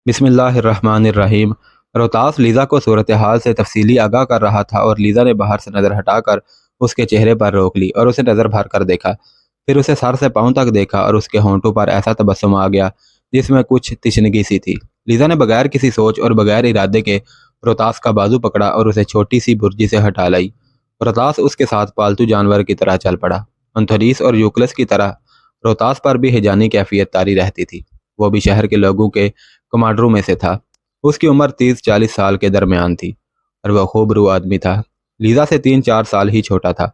بسم اللہ الرحمن الرحیم۔ روتاس لیزا کو صورتحال سے تفصیلی آگاہ کر رہا تھا اور لیزا نے باہر سے نظر ہٹا کر اس کے چہرے پر روک لی اور اسے نظر بھر کر دیکھا۔ پھر اسے سر سے پاؤں تک دیکھا اور اس کے ہونٹوں پر ایسا تبسم آ گیا جس میں کچھ تشنگی سی تھی۔ لیزا نے بغیر کسی سوچ اور بغیر ارادے کے روتاس کا بازو پکڑا اور اسے چھوٹی سی برجی سے ہٹا لائی۔ روتاس اس کے ساتھ پالتو جانور کی طرح چل پڑا۔ انتھونیس اور یوکلس کی طرح روتاس پر بھی ہیجانی کیفیت طاری رہتی تھی۔ وہ بھی شہر کے لوگوں کے کمانڈروں میں سے تھا۔ اس کی عمر 30-40 سال کے درمیان تھی اور وہ خوب رو آدمی تھا۔ لیزا سے 3-4 سال ہی چھوٹا تھا۔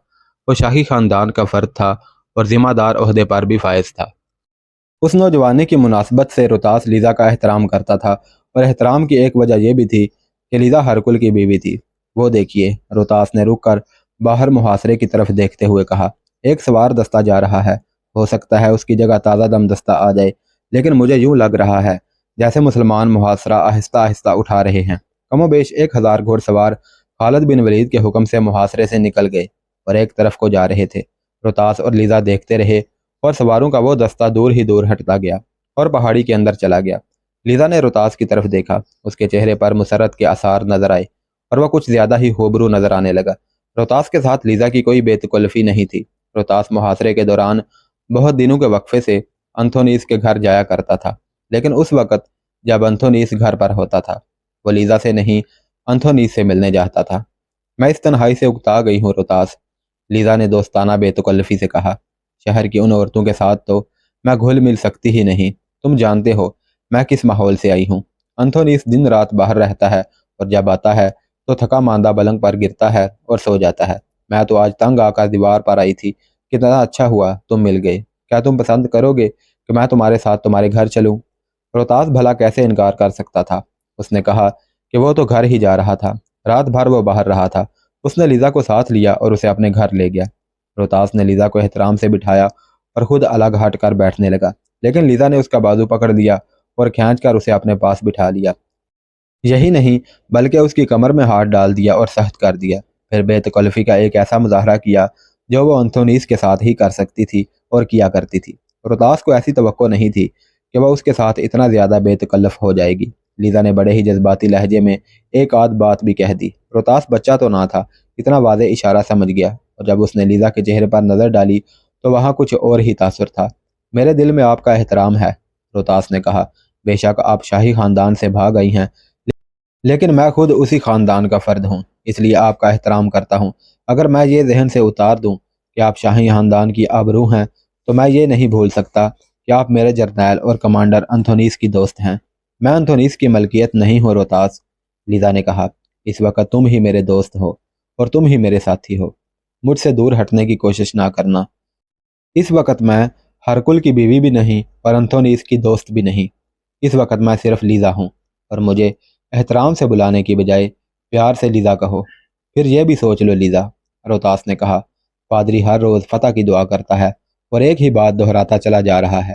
وہ شاہی خاندان کا فرد تھا اور ذمہ دار عہدے پر بھی فائز تھا۔ اس نوجوانی کی مناسبت سے روتاس لیزا کا احترام کرتا تھا اور احترام کی ایک وجہ یہ بھی تھی کہ لیزا ہرکل کی بیوی تھی۔ وہ دیکھیے، روتاس نے رک کر باہر محاصرے کی طرف دیکھتے ہوئے کہا، ایک سوار دستہ جا رہا ہے۔ ہو سکتا ہے اس کی جگہ تازہ دم دستہ آ جائے، لیکن مجھے یوں لگ رہا ہے جیسے مسلمان محاصرہ آہستہ آہستہ اٹھا رہے ہیں۔ کم و بیش 1000 گھوڑ سوار خالد بن ولید کے حکم سے محاصرے سے نکل گئے اور ایک طرف کو جا رہے تھے۔ روتاس اور لیزا دیکھتے رہے اور سواروں کا وہ دستہ دور ہی دور ہٹتا گیا اور پہاڑی کے اندر چلا گیا۔ لیزا نے روتاس کی طرف دیکھا۔ اس کے چہرے پر مسرت کے آثار نظر آئے اور وہ کچھ زیادہ ہی ہوبرو نظر آنے لگا۔ روتاس کے ساتھ لیزا کی کوئی بے تکلفی نہیں تھی۔ روتاس محاصرے کے دوران بہت دنوں کے وقفے سے انتھونیس کے گھر جایا کرتا تھا، لیکن اس وقت جب انتھونیس گھر پر ہوتا تھا وہ لیزا سے نہیں انتھونیس سے ملنے جاتا تھا۔ میں اس تنہائی سے اکتا گئی ہوں روتاس، لیزا نے دوستانہ بے تکلفی سے کہا۔ شہر کی ان عورتوں کے ساتھ تو میں گھل مل سکتی ہی نہیں۔ تم جانتے ہو میں کس ماحول سے آئی ہوں۔ انتھونیس دن رات باہر رہتا ہے اور جب آتا ہے تو تھکا ماندہ پلنگ پر گرتا ہے اور سو جاتا ہے۔ میں تو آج تنگ آ کر دیوار پر آئی تھی۔ کتنا اچھا ہوا تم مل گئے۔ کیا تم پسند کرو گے کہ میں تمہارے ساتھ تمہارے گھر چلوں؟ روتاس بھلا کیسے انکار کر سکتا تھا؟ اس نے کہا کہ وہ تو گھر ہی جا رہا تھا۔ رات بھر وہ باہر رہا تھا۔ اس نے لیزا کو ساتھ لیا اور اسے اپنے گھر لے گیا۔ روتاس نے لیزا کو احترام سے بٹھایا اور خود الگ ہٹ کر بیٹھنے لگا، لیکن لیزا نے اس کا بازو پکڑ لیا اور کھینچ کر اسے اپنے پاس بٹھا لیا۔ یہی نہیں بلکہ اس کی کمر میں ہاتھ ڈال دیا اور سخت کر دیا۔ پھر بے تکلفی کا ایک ایسا مظاہرہ کیا جو وہ انتھونیس کے ساتھ ہی کر سکتی تھی اور کیا کرتی تھی۔ روتاس کو ایسی توقع نہیں تھی کہ وہ اس کے ساتھ اتنا زیادہ بے تکلف ہو جائے گی۔ لیزا نے بڑے ہی جذباتی لہجے میں ایک آدھ بات بھی کہہ دی۔ روتاس بچہ تو نہ تھا، اتنا واضح اشارہ سمجھ گیا، اور جب اس نے لیزا کے چہرے پر نظر ڈالی تو وہاں کچھ اور ہی تاثر تھا۔ میرے دل میں آپ کا احترام ہے، روتاس نے کہا۔ بے شک آپ شاہی خاندان سے بھاگ آئی ہیں، لیکن میں خود اسی خاندان کا فرد ہوں، اس لیے آپ کا احترام کرتا ہوں۔ اگر میں یہ ذہن سے اتار دوں کہ آپ شاہی خاندان کی آبرو ہیں تو میں یہ نہیں بھول سکتا کہ آپ میرے جرنیل اور کمانڈر انتھونیس کی دوست ہیں۔ میں انتھونیس کی ملکیت نہیں ہوں روتاس، لیزا نے کہا۔ اس وقت تم ہی میرے دوست ہو اور تم ہی میرے ساتھی ہو۔ مجھ سے دور ہٹنے کی کوشش نہ کرنا۔ اس وقت میں ہرکل کی بیوی بھی نہیں اور انتھونیس کی دوست بھی نہیں۔ اس وقت میں صرف لیزا ہوں، اور مجھے احترام سے بلانے کی بجائے پیار سے لیزا کہو۔ پھر یہ بھی سوچ لو لیزا، روتاس نے کہا، پادری ہر روز فتح کی دعا کرتا ہے اور ایک ہی بات دہراتا چلا جا رہا ہے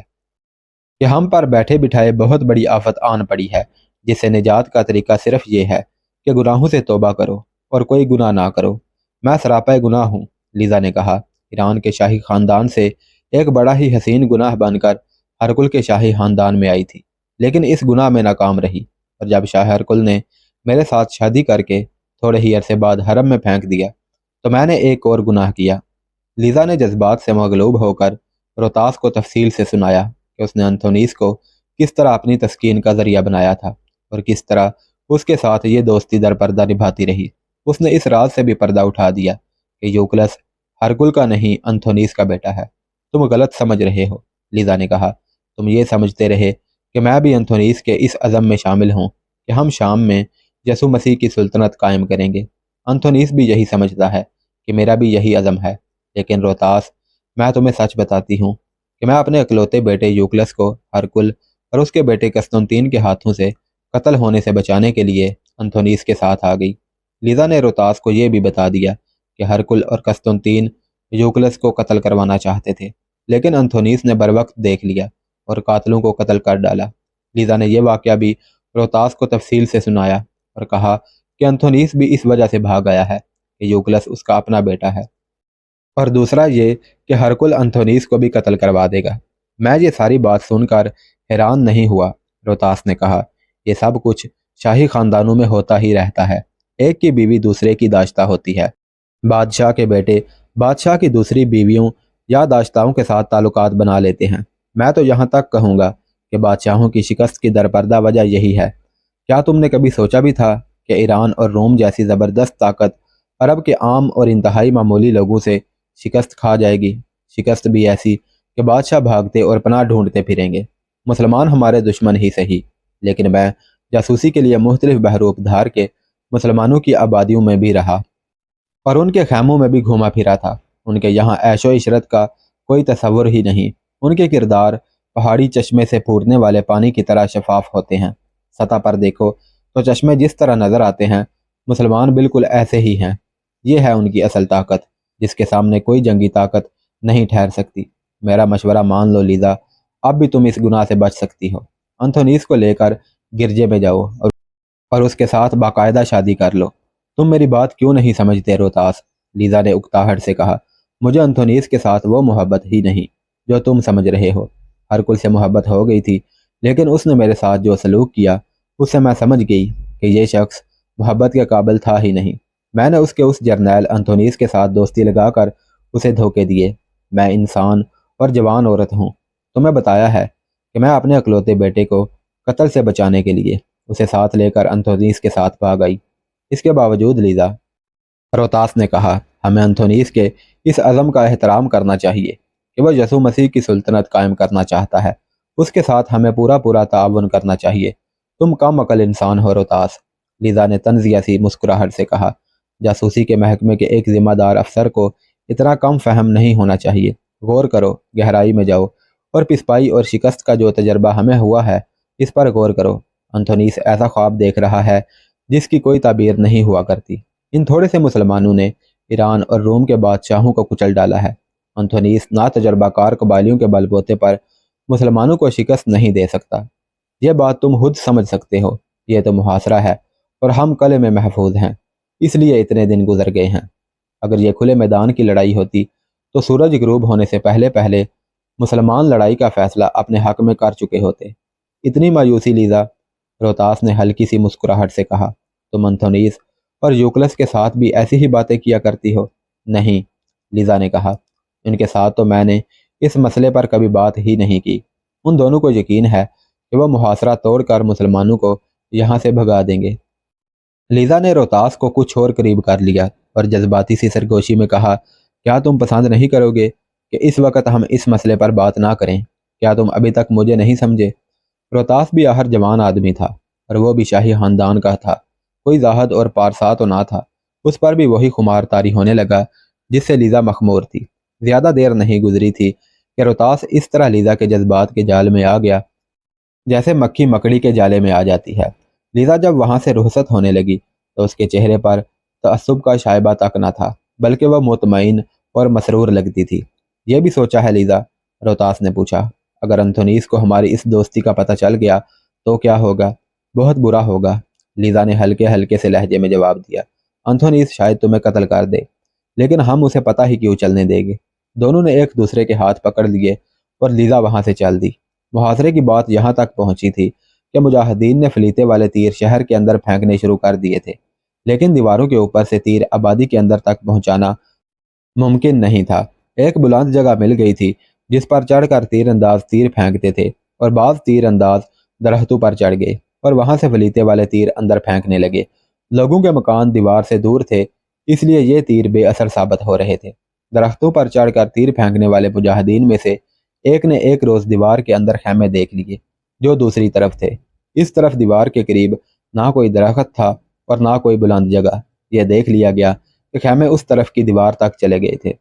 کہ ہم پر بیٹھے بٹھائے بہت بڑی آفت آن پڑی ہے، جس سے نجات کا طریقہ صرف یہ ہے کہ گناہوں سے توبہ کرو اور کوئی گناہ نہ کرو۔ میں سراپے گناہ ہوں، لیزا نے کہا۔ ایران کے شاہی خاندان سے ایک بڑا ہی حسین گناہ بن کر ہرکل کے شاہی خاندان میں آئی تھی، لیکن اس گناہ میں ناکام رہی، اور جب شاہ ہرکل نے میرے ساتھ شادی کر کے تھوڑے ہی عرصے بعد حرم میں پھینک دیا تو میں نے ایک اور گناہ کیا۔ لیزا نے جذبات سے مغلوب ہو کر روتاس کو تفصیل سے سنایا کہ اس نے انتھونیس کو کس طرح اپنی تسکین کا ذریعہ بنایا تھا اور کس طرح اس کے ساتھ یہ دوستی در پردہ نبھاتی رہی۔ اس نے اس راز سے بھی پردہ اٹھا دیا کہ یوکلس ہرکل کا نہیں انتھونیس کا بیٹا ہے۔ تم غلط سمجھ رہے ہو، لیزا نے کہا۔ تم یہ سمجھتے رہے کہ میں بھی انتھونیس کے اس عزم میں شامل ہوں کہ ہم شام میں یسوع مسیح کی سلطنت قائم کریں گے۔ انتھونیس بھی یہی سمجھتا ہے کہ میرا بھی یہی عزم ہے، لیکن روتاس، میں تمہیں سچ بتاتی ہوں کہ میں اپنے اکلوتے بیٹے یوکلس کو ہرکل اور اس کے بیٹے قسطنطین کے ہاتھوں سے قتل ہونے سے بچانے کے لیے انتھونیس کے ساتھ آ گئی۔ لیزا نے روتاس کو یہ بھی بتا دیا کہ ہرکل اور قسطنطین یوکلس کو قتل کروانا چاہتے تھے، لیکن انتھونیس نے بروقت دیکھ لیا اور قاتلوں کو قتل کر ڈالا۔ لیزا نے یہ واقعہ بھی روتاس کو تفصیل سے سنایا اور کہا کہ انتھونیس بھی اس وجہ سے بھاگ آیا ہے کہ یوکلس اس کا اپنا بیٹا ہے، اور دوسرا یہ کہ ہرکل انتھونیس کو بھی قتل کروا دے گا۔ میں یہ ساری بات سن کر حیران نہیں ہوا، روتاس نے کہا۔ یہ سب کچھ شاہی خاندانوں میں ہوتا ہی رہتا ہے، ایک کی بیوی دوسرے کی داشتہ ہوتی ہے، بادشاہ کے بیٹے بادشاہ کی دوسری بیویوں یا داشتاؤں کے ساتھ تعلقات بنا لیتے ہیں۔ میں تو یہاں تک کہوں گا کہ بادشاہوں کی شکست کی درپردہ وجہ یہی ہے۔ کیا تم نے کبھی سوچا بھی تھا کہ ایران اور روم جیسی زبردست طاقت عرب کے عام اور انتہائی معمولی لوگوں سے شکست کھا جائے گی؟ شکست بھی ایسی کہ بادشاہ بھاگتے اور پناہ ڈھونڈتے پھریں گے۔ مسلمان ہمارے دشمن ہی صحیح، لیکن میں جاسوسی کے لیے مختلف بحروپ دھار کے مسلمانوں کی آبادیوں میں بھی رہا اور ان کے خیموں میں بھی گھوما پھرا تھا۔ ان کے یہاں عیش و عشرت کا کوئی تصور ہی نہیں۔ ان کے کردار پہاڑی چشمے سے پھوٹنے والے پانی کی طرح شفاف ہوتے ہیں۔ سطح پر دیکھو تو چشمے جس طرح نظر آتے ہیں، مسلمان بالکل ایسے ہی ہیں۔ یہ ہے ان کی اصل طاقت، جس کے سامنے کوئی جنگی طاقت نہیں ٹھہر سکتی۔ میرا مشورہ مان لو لیزا، اب بھی تم اس گناہ سے بچ سکتی ہو۔ انتھونیس کو لے کر گرجے میں جاؤ اور اس کے ساتھ باقاعدہ شادی کر لو۔ تم میری بات کیوں نہیں سمجھتے روتاس؟ لیزا نے اکتاہٹ سے کہا۔ مجھے انتھونیس کے ساتھ وہ محبت ہی نہیں جو تم سمجھ رہے ہو۔ ہرکل سے محبت ہو گئی تھی، لیکن اس نے میرے ساتھ جو سلوک کیا اس سے میں سمجھ گئی کہ یہ شخص محبت کے قابل تھا ہی نہیں۔ میں نے اس جرنیل انتھونیس کے ساتھ دوستی لگا کر اسے دھوکے دیے۔ میں انسان اور جوان عورت ہوں۔ تمہیں بتایا ہے کہ میں اپنے اکلوتے بیٹے کو قتل سے بچانے کے لیے اسے ساتھ لے کر انتھونیس کے ساتھ بھاگ آئی۔ اس کے باوجود لیزا، روتاس نے کہا، ہمیں انتھونیس کے اس عزم کا احترام کرنا چاہیے کہ وہ یسوع مسیح کی سلطنت قائم کرنا چاہتا ہے۔ اس کے ساتھ ہمیں پورا تعاون کرنا چاہیے۔ تم کم عقل انسان ہو روتاس، لیزا نے طنزیہ سی مسکراہٹ سے کہا۔ جاسوسی کے محکمے کے ایک ذمہ دار افسر کو اتنا کم فہم نہیں ہونا چاہیے۔ غور کرو، گہرائی میں جاؤ اور پسپائی اور شکست کا جو تجربہ ہمیں ہوا ہے اس پر غور کرو۔ انتھونیس ایسا خواب دیکھ رہا ہے جس کی کوئی تعبیر نہیں ہوا کرتی۔ ان تھوڑے سے مسلمانوں نے ایران اور روم کے بادشاہوں کو کچل ڈالا ہے۔ انتھونیس ناتجربہ کار قبائلیوں کے بل بوتے پر مسلمانوں کو شکست نہیں دے سکتا۔ یہ بات تم خود سمجھ سکتے ہو۔ یہ تو محاصرہ ہے اور ہم قلعے میں محفوظ ہیں، اس لیے اتنے دن گزر گئے ہیں۔ اگر یہ کھلے میدان کی لڑائی ہوتی تو سورج غروب ہونے سے پہلے مسلمان لڑائی کا فیصلہ اپنے حق میں کر چکے ہوتے۔ اتنی مایوسی لیزا، روتاس نے ہلکی سی مسکراہٹ سے کہا۔ تم انتھونیس اور یوکلس کے ساتھ بھی ایسی ہی باتیں کیا کرتی ہو؟ نہیں، لیزا نے کہا، ان کے ساتھ تو میں نے اس مسئلے پر کبھی بات ہی نہیں کی۔ ان دونوں کو یقین ہے کہ وہ محاصرہ توڑ کر مسلمانوں کو یہاں سے بھگا دیں گے۔ لیزا نے روتاس کو کچھ اور قریب کر لیا اور جذباتی سی سرگوشی میں کہا، کیا تم پسند نہیں کرو گے کہ اس وقت ہم اس مسئلے پر بات نہ کریں؟ کیا تم ابھی تک مجھے نہیں سمجھے؟ روتاس بھی آخر جوان آدمی تھا اور وہ بھی شاہی خاندان کا تھا۔ کوئی زاہد اور پارسا تو نہ تھا۔ اس پر بھی وہی خمار طاری ہونے لگا جس سے لیزا مخمور تھی۔ زیادہ دیر نہیں گزری تھی کہ روتاس اس طرح لیزا کے جذبات کے جال میں آ گیا جیسے مکھی مکڑی کے جالے میں آ جاتی ہے۔ لیزا جب وہاں سے رخصت ہونے لگی تو اس کے چہرے پر تعصب کا شائبہ تک نہ تھا، بلکہ وہ مطمئن اور مسرور لگتی تھی۔ یہ بھی سوچا ہے لیزا؟ روتاس نے پوچھا۔ اگر انتھونیس کو ہماری اس دوستی کا پتہ چل گیا تو کیا ہوگا؟ بہت برا ہوگا، لیزا نے ہلکے سے لہجے میں جواب دیا۔ انتھونیس شاید تمہیں قتل کر دے، لیکن ہم اسے پتہ ہی کیوں چلنے دیں گے؟ دونوں نے ایک دوسرے کے ہاتھ پکڑ لیے اور لیزا وہاں سے چل دی۔ محاصرے کی بات یہاں تک پہنچی تھی کہ مجاہدین نے فلیتے والے تیر شہر کے اندر پھینکنے شروع کر دیے تھے، لیکن دیواروں کے اوپر سے تیر آبادی کے اندر تک پہنچانا ممکن نہیں تھا۔ ایک بلند جگہ مل گئی تھی جس پر چڑھ کر تیر انداز تیر پھینکتے تھے اور بعض تیر انداز درختوں پر چڑھ گئے اور وہاں سے فلیتے والے تیر اندر پھینکنے لگے۔ لوگوں کے مکان دیوار سے دور تھے، اس لیے یہ تیر بے اثر ثابت ہو رہے تھے۔ درختوں پر چڑھ کر تیر پھینکنے والے مجاہدین میں سے ایک نے ایک روز دیوار کے اندر خیمے دیکھ لیے جو دوسری طرف تھے۔ اس طرف دیوار کے قریب نہ کوئی درخت تھا اور نہ کوئی بلند جگہ۔ یہ دیکھ لیا گیا کہ خیمے اس طرف کی دیوار تک چلے گئے تھے۔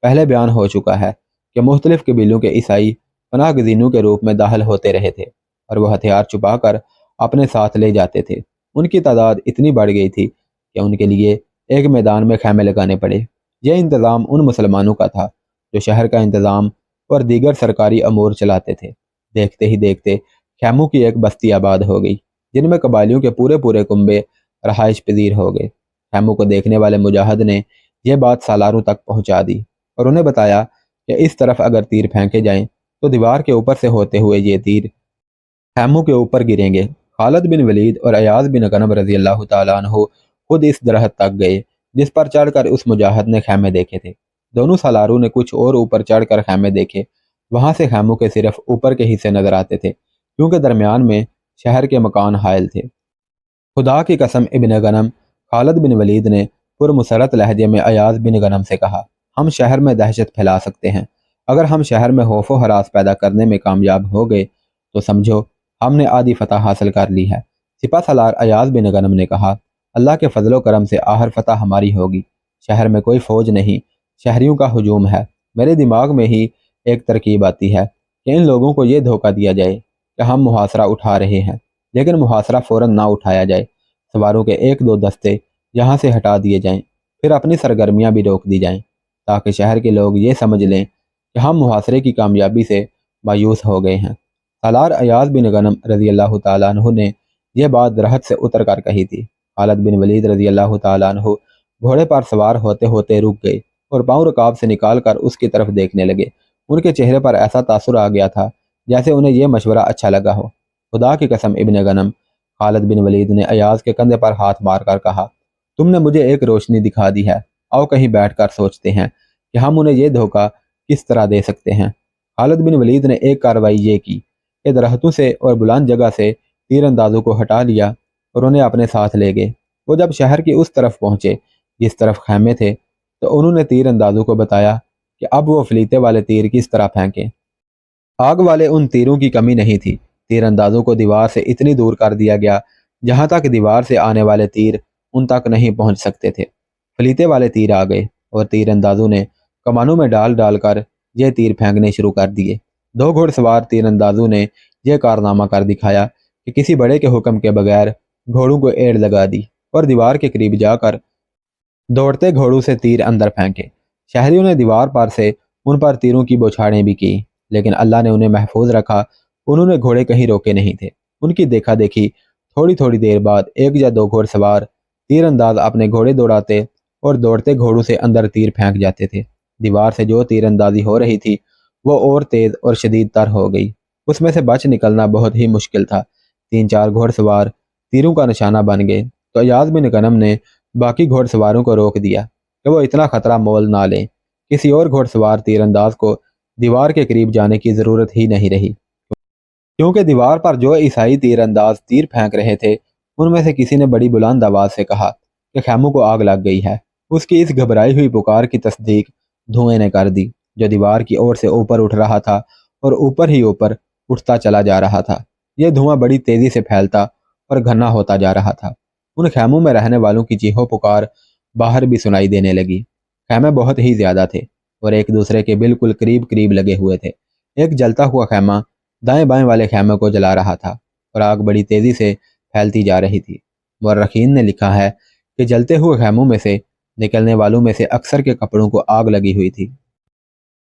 پہلے بیان ہو چکا ہے کہ مختلف قبیلوں کے عیسائی پناہ گزینوں کے روپ میں داخل ہوتے رہے تھے اور وہ ہتھیار چھپا کر اپنے ساتھ لے جاتے تھے۔ ان کی تعداد اتنی بڑھ گئی تھی کہ ان کے لیے ایک میدان میں خیمے لگانے پڑے۔ یہ انتظام ان مسلمانوں کا تھا جو شہر کا انتظام اور دیگر سرکاری امور چلاتے تھے۔ دیکھتے ہی دیکھتے خیموں کی ایک بستی آباد ہو گئی جن میں قبائلیوں کے پورے کنبے رہائش پذیر ہو گئے۔ خیموں کو دیکھنے والے مجاہد نے یہ بات سالاروں تک پہنچا دی اور انہیں بتایا کہ اس طرف اگر تیر پھینکے جائیں تو دیوار کے اوپر سے ہوتے ہوئے یہ تیر خیموں کے اوپر گریں گے۔ خالد بن ولید اور ایاز بن غنم رضی اللہ تعالیٰ عنہ خود اس درخت تک گئے جس پر چڑھ کر اس مجاہد نے خیمے دیکھے تھے۔ دونوں سالاروں نے کچھ اور اوپر چڑھ کر خیمے دیکھے۔ وہاں سے خیموں کے صرف اوپر کے حصے نظر آتے تھے کیونکہ درمیان میں شہر کے مکان حائل تھے۔ خدا کی قسم، ابن غنم خالد بن ولید نے پرمسرت لہجے میں ایاز بن غنم سے کہا، ہم شہر میں دہشت پھیلا سکتے ہیں۔ اگر ہم شہر میں خوف و ہراس پیدا کرنے میں کامیاب ہو گئے تو سمجھو ہم نے آدھی فتح حاصل کر لی ہے۔ سپہ سالار ایاز بن غنم نے کہا، اللہ کے فضل و کرم سے آخر فتح ہماری ہوگی۔ شہر میں کوئی فوج نہیں، شہریوں کا ہجوم ہے۔ میرے دماغ میں ہی ایک ترکیب آتی ہے کہ ان لوگوں کو یہ دھوکہ دیا جائے کہ ہم محاصرہ اٹھا رہے ہیں، لیکن محاصرہ فوراً نہ اٹھایا جائے، سواروں کے ایک دو دستے یہاں سے ہٹا دیے جائیں، پھر اپنی سرگرمیاں بھی روک دی جائیں تاکہ شہر کے لوگ یہ سمجھ لیں کہ ہم محاصرے کی کامیابی سے مایوس ہو گئے ہیں۔ سالار ایاز بن غنم رضی اللہ تعالیٰ عنہ نے یہ بات درخت سے اتر کر کہی تھی۔ خالد بن ولید رضی اللہ تعالیٰ عنہ گھوڑے پر سوار ہوتے ہوتے رک گئے اور پاؤں رکاب سے نکال کر اس کی طرف دیکھنے لگے۔ ان کے چہرے پر ایسا تاثر آ گیا تھا جیسے انہیں یہ مشورہ اچھا لگا ہو۔ خدا کی قسم، ابن غنم خالد بن ولید نے ایاز کے کندھے پر ہاتھ مار کر کہا، تم نے مجھے ایک روشنی دکھا دی ہے، آؤ کہیں بیٹھ کر سوچتے ہیں کہ ہم انہیں یہ دھوکہ کس طرح دے سکتے ہیں۔ خالد بن ولید نے ایک کارروائی یہ کی کہ درختوں سے اور بلند جگہ سے تیر اندازوں کو ہٹا لیا اور انہیں اپنے ساتھ لے گئے۔ وہ جب شہر کی اس طرف پہنچے جس طرف خیمے تھے تو انہوں نے تیر اندازوں کو بتایا کہ اب وہ فلیتے والے تیر کس طرح پھینکیں۔ آگ والے ان تیروں کی کمی نہیں تھی۔ تیر اندازوں کو دیوار سے اتنی دور کر دیا گیا جہاں تک دیوار سے آنے والے تیر ان تک نہیں پہنچ سکتے تھے۔ فلیتے والے تیر آ گئے اور تیر اندازوں نے کمانوں میں ڈال ڈال کر یہ تیر پھینکنے شروع کر دیے۔ دو گھوڑ سوار تیر اندازوں نے یہ کارنامہ کر دکھایا کہ کسی بڑے کے حکم کے بغیر گھوڑوں کو ایڑ لگا دی اور دیوار کے قریب جا کر دوڑتے گھوڑوں سے تیر اندر پھینکے۔ شہریوں نے دیوار پر سے ان پر تیروں کی بوچھاڑیں بھی کی، لیکن اللہ نے انہیں محفوظ رکھا۔ انہوں نے گھوڑے کہیں روکے نہیں تھے۔ ان کی دیکھا دیکھی تھوڑی تھوڑی دیر بعد ایک یا دو گھوڑ سوار تیر انداز اپنے گھوڑے دوڑاتے اور دوڑتے گھوڑوں سے اندر تیر پھینک جاتے تھے۔ دیوار سے جو تیر اندازی ہو رہی تھی وہ اور تیز اور شدید تر ہو گئی۔ اس میں سے بچ نکلنا بہت ہی مشکل تھا۔ تین چار گھوڑ سوار تیروں کا نشانہ بن گئے تو ایاز بن غنم نے باقی گھوڑ سواروں کو روک دیا کہ وہ اتنا خطرہ مول نہ لیں۔ کسی اور گھوڑ سوار تیر انداز کو دیوار کے قریب جانے کی ضرورت ہی نہیں رہی، کیونکہ دیوار پر جو عیسائی تیر انداز تیر پھینک رہے تھے ان میں سے کسی نے بڑی بلند آواز سے کہا کہ خیموں کو آگ لگ گئی ہے۔ اس کی اس گھبرائی ہوئی پکار کی تصدیق دھوئیں نے کر دی جو دیوار کی اور سے اوپر اٹھ رہا تھا اور اوپر ہی اوپر اٹھتا چلا جا رہا تھا۔ یہ دھواں بڑی تیزی سے پھیلتا اور گھنا ہوتا جا رہا تھا۔ ان خیموں میں رہنے والوں کی چیخو پکار باہر بھی سنائی دینے لگی۔ خیمے بہت ہی زیادہ تھے اور ایک دوسرے کے بالکل قریب قریب لگے ہوئے تھے۔ ایک جلتا ہوا خیمہ دائیں بائیں والے خیمے کو جلا رہا تھا اور آگ بڑی تیزی سے پھیلتی جا رہی تھی۔ مورخین نے لکھا ہے کہ جلتے ہوئے خیموں میں سے نکلنے والوں میں سے اکثر کے کپڑوں کو آگ لگی ہوئی تھی،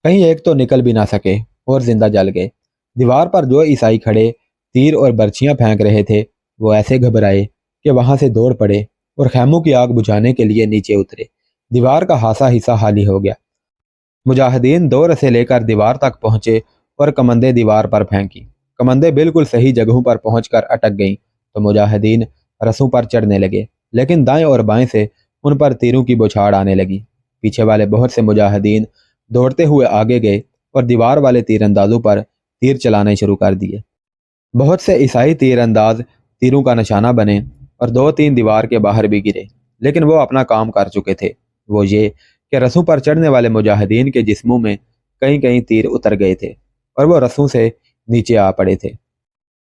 کہیں ایک تو نکل بھی نہ سکے اور زندہ جل گئے۔ دیوار پر جو عیسائی کھڑے تیر اور برچیاں پھینک رہے تھے وہ ایسے گھبرائے کہ وہاں سے دوڑ پڑے اور خیموں کی آگ بجھانے کے لیے نیچے اترے۔ دیوار کا ہاسا حصہ خالی ہو گیا۔ مجاہدین دو رسے لے کر دیوار تک پہنچے اور کمندیں دیوار پر پھینکی۔ کمندیں بالکل صحیح جگہوں پر پہنچ کر اٹک گئیں تو مجاہدین رسوں پر چڑھنے لگے، لیکن دائیں اور بائیں سے ان پر تیروں کی بوچھاڑ آنے لگی۔ پیچھے والے بہت سے مجاہدین دوڑتے ہوئے آگے گئے اور دیوار والے تیر اندازوں پر تیر چلانے شروع کر دیے۔ بہت سے عیسائی تیر انداز تیروں کا نشانہ بنے اور دو تین دیوار کے باہر بھی گرے، لیکن وہ اپنا کام کر چکے تھے، وہ یہ کہ رسوں پر چڑھنے والے مجاہدین کے جسموں میں کئی کئی تیر اتر گئے تھے اور وہ رسوں سے نیچے آ پڑے تھے۔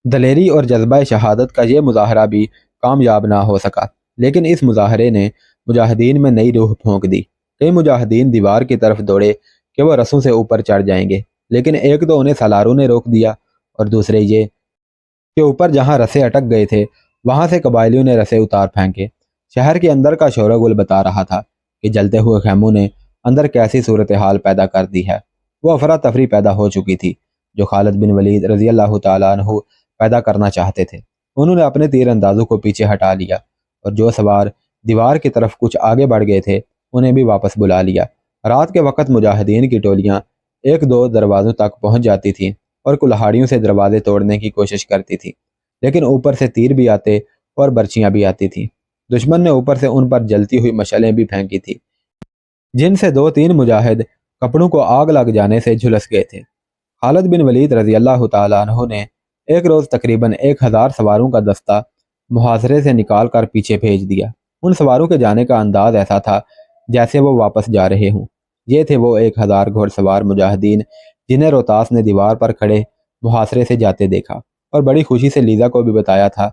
دلیری اور جذبہ شہادت کا یہ مظاہرہ بھی کامیاب نہ ہو سکا، لیکن اس مظاہرے نے مجاہدین میں نئی روح پھونک دی۔ کئی مجاہدین دیوار کی طرف دوڑے کہ وہ رسوں سے اوپر چڑھ جائیں گے، لیکن ایک تو انہیں سالاروں نے روک دیا اور دوسرے یہ کہ اوپر جہاں رسے اٹک گئے تھے وہاں سے قبائلیوں نے رسے اتار پھینکے۔ شہر کے اندر کا شور و گل بتا رہا تھا کہ جلتے ہوئے خیموں نے اندر کیسی صورتحال پیدا کر دی ہے۔ وہ افراتفری پیدا ہو چکی تھی جو خالد بن ولید رضی اللہ تعالیٰ عنہ پیدا کرنا چاہتے تھے۔ انہوں نے اپنے تیر اندازوں کو پیچھے ہٹا لیا اور جو سوار دیوار کی طرف کچھ آگے بڑھ گئے تھے انہیں بھی واپس بلا لیا۔ رات کے وقت مجاہدین کی ٹولیاں ایک دو دروازوں تک پہنچ جاتی تھیں اور کلہاڑیوں سے دروازے توڑنے کی کوشش کرتی تھی، لیکن اوپر سے تیر بھی آتے اور برچیاں بھی آتی تھیں۔ دشمن نے اوپر سے ان پر جلتی ہوئی مشعلیں بھی پھینکی تھی، جن سے 2-3 مجاہد کپڑوں کو آگ لگ جانے سے جھلس گئے تھے۔ خالد بن ولید رضی اللہ تعالیٰ عنہ نے ایک روز تقریباً 1000 سواروں کا دستہ محاصرے سے نکال کر پیچھے بھیج دیا۔ ان سواروں کے جانے کا انداز ایسا تھا جیسے وہ واپس جا رہے ہوں۔ یہ تھے وہ 1000 گھوڑ سوار مجاہدین جنہیں روتاس نے دیوار پر کھڑے محاصرے سے جاتے دیکھا، اور بڑی خوشی سے لیزا کو بھی بتایا تھا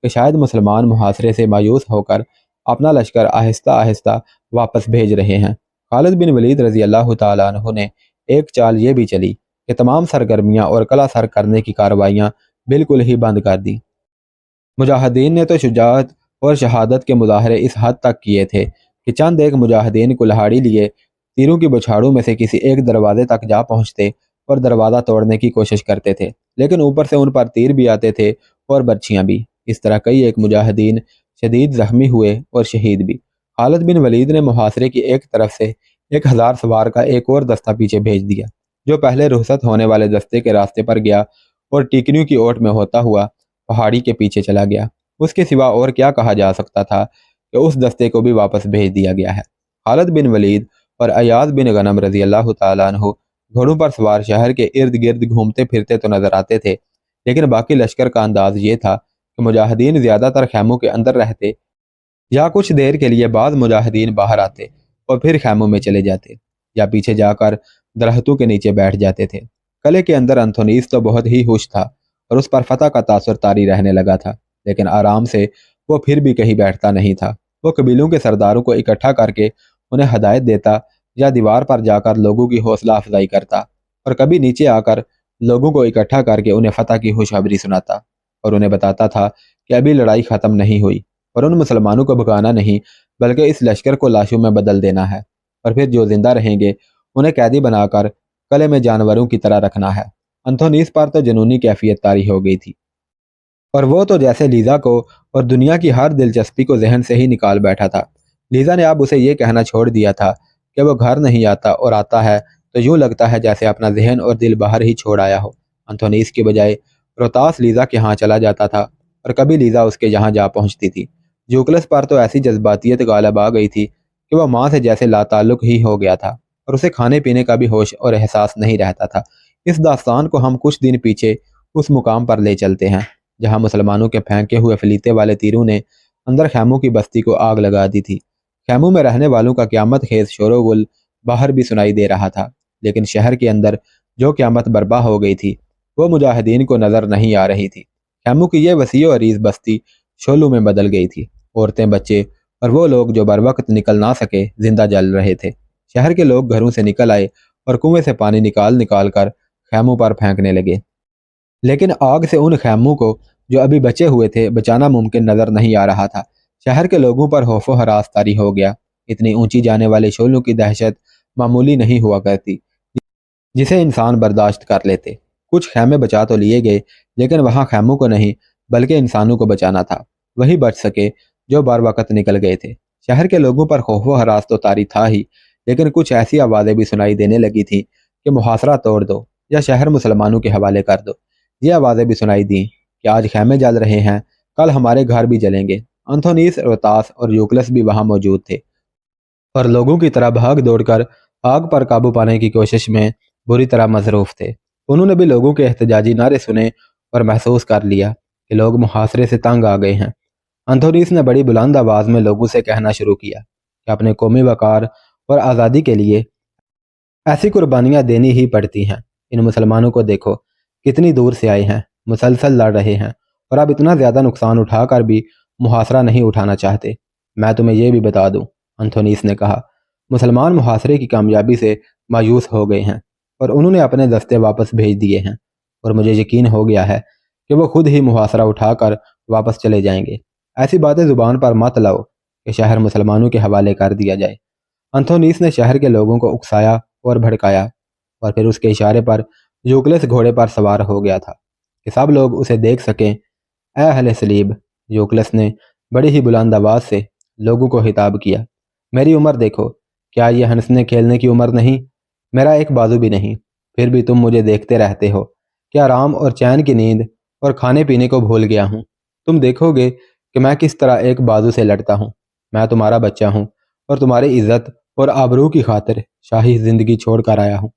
کہ شاید مسلمان محاصرے سے مایوس ہو کر اپنا لشکر آہستہ آہستہ واپس بھیج رہے ہیں۔ خالد بن ولید رضی اللہ تعالیٰ عنہ نے ایک چال یہ بھی چلی کہ تمام سرگرمیاں اور قلعہ سر کرنے کی کارروائیاں بالکل ہی بند کر دی۔ مجاہدین نے تو شجاعت اور شہادت کے مظاہرے اس حد تک کیے تھے کہ چند ایک مجاہدین کلہاڑی لیے تیروں کی بچھاڑوں میں سے کسی ایک دروازے تک جا پہنچتے اور دروازہ توڑنے کی کوشش کرتے تھے، لیکن اوپر سے ان پر تیر بھی آتے تھے اور برچیاں بھی۔ اس طرح کئی ایک مجاہدین شدید زخمی ہوئے اور شہید بھی۔ خالد بن ولید نے محاصرے کی ایک طرف سے 1000 سوار کا ایک اور دستہ پیچھے بھیج دیا، جو پہلے رخصت ہونے والے دستے کے راستے پر گیا اور ٹیکریوں کی اوٹ میں ہوتا ہوا پہاڑی کے پیچھے چلا گیا۔ اس کے سوا اور کیا کہا جا سکتا تھا کہ اس دستے کو بھی واپس بھیج دیا گیا ہے۔ خالد بن ولید اور ایاز بن غنم رضی اللہ تعالیٰ عنہ گھوڑوں پر سوار شہر کے ارد گرد گھومتے پھرتے تو نظر آتے تھے، لیکن باقی لشکر کا انداز یہ تھا کہ مجاہدین زیادہ تر خیموں کے اندر رہتے، یا کچھ دیر کے لیے بعض مجاہدین باہر آتے اور پھر خیموں میں چلے جاتے، یا پیچھے جا کر درختوں کے نیچے بیٹھ جاتے تھے۔ قلعے کے اندر انتھونیس تو بہت ہی خوش تھا اور اس پر فتح کا تاثر طاری رہنے لگا تھا، لیکن آرام سے وہ پھر بھی کہیں بیٹھتا نہیں تھا۔ وہ قبیلوں کے سرداروں کو اکٹھا کر کے انہیں ہدایت دیتا، یا دیوار پر جا کر لوگوں کی حوصلہ افزائی کرتا، اور کبھی نیچے آ کر لوگوں کو اکٹھا کر کے انہیں فتح کی خوشخبری سناتا، اور انہیں بتاتا تھا کہ ابھی لڑائی ختم نہیں ہوئی اور ان مسلمانوں کو بھگانا نہیں بلکہ اس لشکر کو لاشوں میں بدل دینا ہے، اور پھر جو زندہ رہیں گے انہیں قیدی بنا کر قلعے میں جانوروں کی طرح رکھنا ہے۔ انتھونیس پر تو جنونی کیفیت طاری ہو گئی تھی، اور وہ تو جیسے لیزا کو اور دنیا کی ہر دلچسپی کو ذہن سے ہی نکال بیٹھا تھا۔ لیزا نے اب اسے یہ کہنا چھوڑ دیا تھا کہ وہ گھر نہیں آتا، اور آتا ہے تو یوں لگتا ہے جیسے اپنا ذہن اور دل باہر ہی چھوڑ آیا ہو۔ انتھونیس کی بجائے روتاس لیزا کے ہاں چلا جاتا تھا، اور کبھی لیزا اس کے یہاں جا پہنچتی تھی۔ یوکلس پر تو ایسی جذباتیت غالب آ گئی تھی کہ وہ ماں سے جیسے لا تعلق ہی ہو گیا تھا، اور اسے کھانے پینے کا بھی ہوش اور احساس نہیں رہتا تھا۔ اس داستان کو ہم کچھ دن پیچھے اس مقام پر لے چلتے ہیں جہاں مسلمانوں کے پھینکے ہوئے فلیتے والے تیروں نے اندر خیموں کی بستی کو آگ لگا دی تھی۔ خیموں میں رہنے والوں کا قیامت خیز شور و غل باہر بھی سنائی دے رہا تھا، لیکن شہر کے اندر جو قیامت برپا ہو گئی تھی وہ مجاہدین کو نظر نہیں آ رہی تھی۔ خیموں کی یہ وسیع و عریض بستی شعلوں میں بدل گئی تھی۔ عورتیں، بچے اور وہ لوگ جو بر وقت نکل نہ سکے زندہ جل رہے تھے۔ شہر کے لوگ گھروں سے نکل آئے اور کنویں سے پانی نکال نکال کر خیموں پر پھینکنے لگے، لیکن آگ سے ان خیموں کو جو ابھی بچے ہوئے تھے بچانا ممکن نظر نہیں آ رہا تھا۔ شہر کے لوگوں پر خوف و ہراس طاری ہو گیا۔ اتنی اونچی جانے والے شعلوں کی دہشت معمولی نہیں ہوا کرتی جسے انسان برداشت کر لیتے۔ کچھ خیمے بچا تو لیے گئے، لیکن وہاں خیموں کو نہیں بلکہ انسانوں کو بچانا تھا۔ وہی بچ سکے جو بر وقت نکل گئے تھے۔ شہر کے لوگوں پر خوف و ہراس تو طاری تھا ہی، لیکن کچھ ایسی آوازیں بھی سنائی دینے لگی تھیں کہ محاصرہ توڑ دو یا شہر مسلمانوں کے حوالے کر دو۔ یہ آوازیں بھی سنائی دیں کہ آج خیمے جل رہے ہیں، کل ہمارے گھر بھی جلیں گے۔ انتھونیس، روتاس اور یوکلس بھی وہاں موجود تھے، اور لوگوں کی طرح بھاگ دوڑ کر آگ پر قابو پانے کی کوشش میں بری طرح مصروف تھے۔ انہوں نے بھی لوگوں کے احتجاجی نعرے سنے اور محسوس کر لیا کہ لوگ محاصرے سے تنگ آ گئے ہیں۔ انتھونیس نے بڑی بلند آواز میں لوگوں سے کہنا شروع کیا کہ اپنے قومی وقار اور آزادی کے لیے ایسی قربانیاں دینی ہی پڑتی ہیں۔ ان مسلمانوں کو دیکھو، کتنی دور سے آئے ہیں، مسلسل لڑ رہے ہیں، اور اب اتنا زیادہ نقصان اٹھا کر بھی محاصرہ نہیں اٹھانا چاہتے۔ میں تمہیں یہ بھی بتا دوں، انتھونیس نے کہا، مسلمان محاصرے کی کامیابی سے مایوس ہو گئے ہیں اور انہوں نے اپنے دستے واپس بھیج دیے ہیں، اور مجھے یقین ہو گیا ہے کہ وہ خود ہی محاصرہ اٹھا کر واپس چلے جائیں گے۔ ایسی باتیں زبان پر مت لاؤ کہ شہر مسلمانوں کے حوالے کر دیا جائے۔ انتھونیس نے شہر کے لوگوں کو اکسایا اور بھڑکایا، اور پھر اس کے اشارے پر یوکلس گھوڑے پر سوار ہو گیا تھا کہ سب لوگ اسے دیکھ سکیں۔ اے اہل صلیب، یوکلس نے بڑی ہی بلند آواز سے لوگوں کو خطاب کیا، میری عمر دیکھو، کیا یہ ہنسنے کھیلنے کی عمر نہیں؟ میرا ایک بازو بھی نہیں، پھر بھی تم مجھے دیکھتے رہتے ہو۔ کیا آرام اور چین کی نیند اور کھانے پینے کو بھول گیا ہوں۔ تم دیکھو گے کہ میں کس طرح ایک بازو سے لڑتا ہوں۔ میں تمہارا بچہ ہوں اور تمہاری عزت اور آبرو کی خاطر شاہی زندگی چھوڑ کر آیا ہوں۔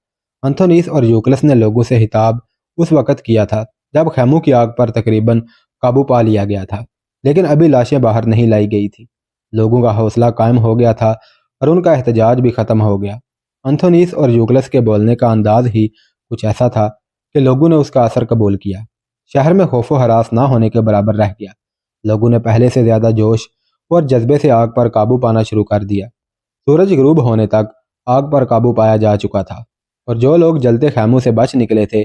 انتھونیس اور یوکلس نے لوگوں سے خطاب اس وقت کیا تھا جب خیموں کی آگ پر تقریباً قابو پا لیا گیا تھا، لیکن ابھی لاشیں باہر نہیں لائی گئی تھی۔ لوگوں کا حوصلہ قائم ہو گیا تھا اور ان کا احتجاج بھی ختم ہو گیا۔ انتھونیس اور یوکلس کے بولنے کا انداز ہی کچھ ایسا تھا کہ لوگوں نے اس کا اثر قبول کیا۔ شہر میں خوف و ہراس نہ ہونے کے برابر رہ گیا۔ لوگوں نے پہلے سے زیادہ جوش اور جذبے سے آگ پر قابو پانا شروع کر دیا۔ سورج غروب ہونے تک آگ پر قابو پایا جا چکا تھا، اور جو لوگ جلتے خیموں سے بچ نکلے تھے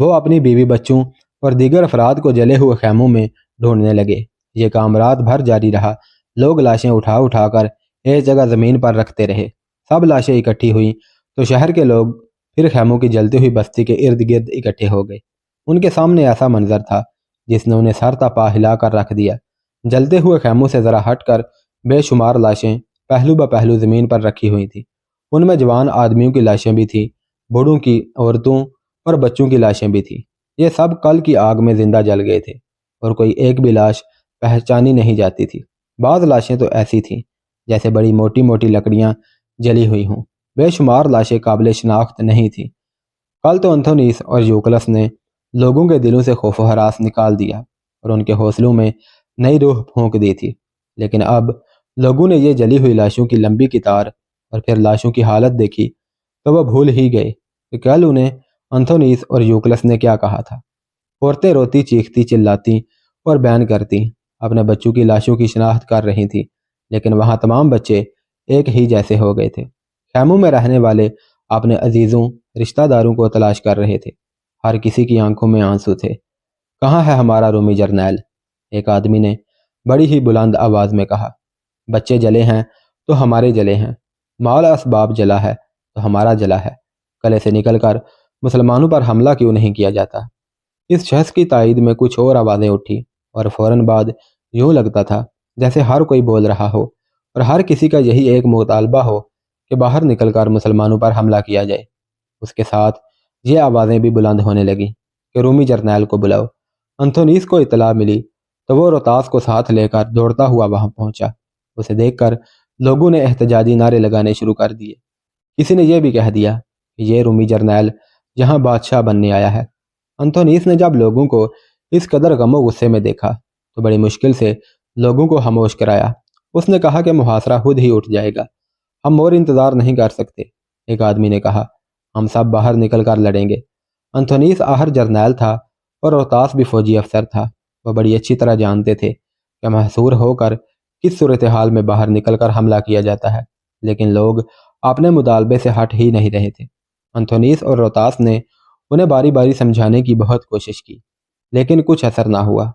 وہ اپنی بیوی بچوں اور دیگر افراد کو جلے ہوئے خیموں میں ڈھونڈنے لگے۔ یہ کام رات بھر جاری رہا۔ لوگ لاشیں اٹھا اٹھا کر ایک جگہ زمین پر رکھتے رہے۔ سب لاشیں اکٹھی ہوئیں تو شہر کے لوگ پھر خیموں کی جلتی ہوئی بستی کے ارد گرد اکٹھے ہو گئے۔ ان کے سامنے ایسا منظر تھا جس نے انہیں سر تا پا ہلا کر رکھ دیا۔ جلتے ہوئے خیموں سے ذرا ہٹ کر بے شمار لاشیں پہلو بہ پہلو زمین پر رکھی ہوئی تھیں۔ ان میں جوان آدمیوں کی لاشیں بھی تھیں، بوڑھوں کی، عورتوں اور بچوں کی لاشیں بھی تھیں۔ یہ سب کل کی آگ میں زندہ جل گئے تھے اور کوئی ایک بھی لاش پہچانی نہیں جاتی تھی۔ بعض لاشیں تو ایسی تھیں جیسے بڑی موٹی موٹی لکڑیاں جلی ہوئی ہوں۔ بے شمار لاشیں قابل شناخت نہیں تھیں۔ کل تو انتھونیس اور یوکلس نے لوگوں کے دلوں سے خوف و ہراس نکال دیا اور ان کے حوصلوں میں نئی روح پھونک دی تھی، لیکن اب لوگوں نے یہ جلی ہوئی لاشوں کی لمبی قطار اور پھر لاشوں کی حالت دیکھی تو وہ بھول ہی گئے کہ کل انہیں انتھونیس اور یوکلس نے کیا کہا تھا۔ عورتیں روتی، چیختی، چلاتی اور بیان کرتی اپنے بچوں کی لاشوں کی شناخت کر رہی تھیں، لیکن وہاں تمام بچے ایک ہی جیسے ہو گئے تھے۔ خیموں میں رہنے والے اپنے عزیزوں، رشتہ داروں کو تلاش کر رہے تھے۔ ہر کسی کی آنکھوں میں آنسو تھے۔ کہاں ہے ہمارا رومی جرنیل؟ ایک آدمی نے بڑی ہی بلند آواز میں کہا۔ بچے جلے ہیں تو ہمارے جلے ہیں، مال اسباب جلا ہے تو ہمارا جلا ہے، قلعے سے نکل کر مسلمانوں پر حملہ کیوں نہیں کیا جاتا؟ اس شخص کی تائید میں کچھ اور آوازیں اٹھی اور فوراً بعد یوں لگتا تھا جیسے ہر کوئی بول رہا ہو اور ہر کسی کا یہی ایک مطالبہ ہو کہ باہر نکل کر مسلمانوں پر حملہ کیا جائے۔ اس کے ساتھ یہ آوازیں بھی بلند ہونے لگیں کہ رومی جرنیل کو بلاؤ۔ انتھونیس کو اطلاع ملی تو وہ روتاس کو ساتھ لے کر دوڑتا ہوا وہاں پہنچا۔ اسے دیکھ کر لوگوں نے احتجاجی نعرے لگانے شروع کر دیے۔ کسی نے یہ بھی کہہ دیا کہ یہ رومی جرنیل یہاں بادشاہ بننے آیا ہے۔ انتھونیس نے جب لوگوں کو اس قدر غم و غصے میں دیکھا تو بڑی مشکل سے لوگوں کو خاموش کرایا۔ اس نے کہا کہ محاصرہ خود ہی اٹھ جائے گا، ہم اور انتظار نہیں کر سکتے۔ ایک آدمی نے کہا، ہم سب باہر نکل کر لڑیں گے۔ انتھونیس آخر جرنیل تھا اور روتاس بھی فوجی افسر تھا۔ وہ بڑی اچھی طرح جانتے تھے کہ محصور ہو کر کس صورتحال میں باہر نکل کر حملہ کیا جاتا ہے، لیکن لوگ اپنے مطالبے سے ہٹ ہی نہیں رہے تھے۔ انتھونیس اور روتاس نے انہیں باری باری سمجھانے کی بہت کوشش کی، لیکن کچھ اثر نہ ہوا۔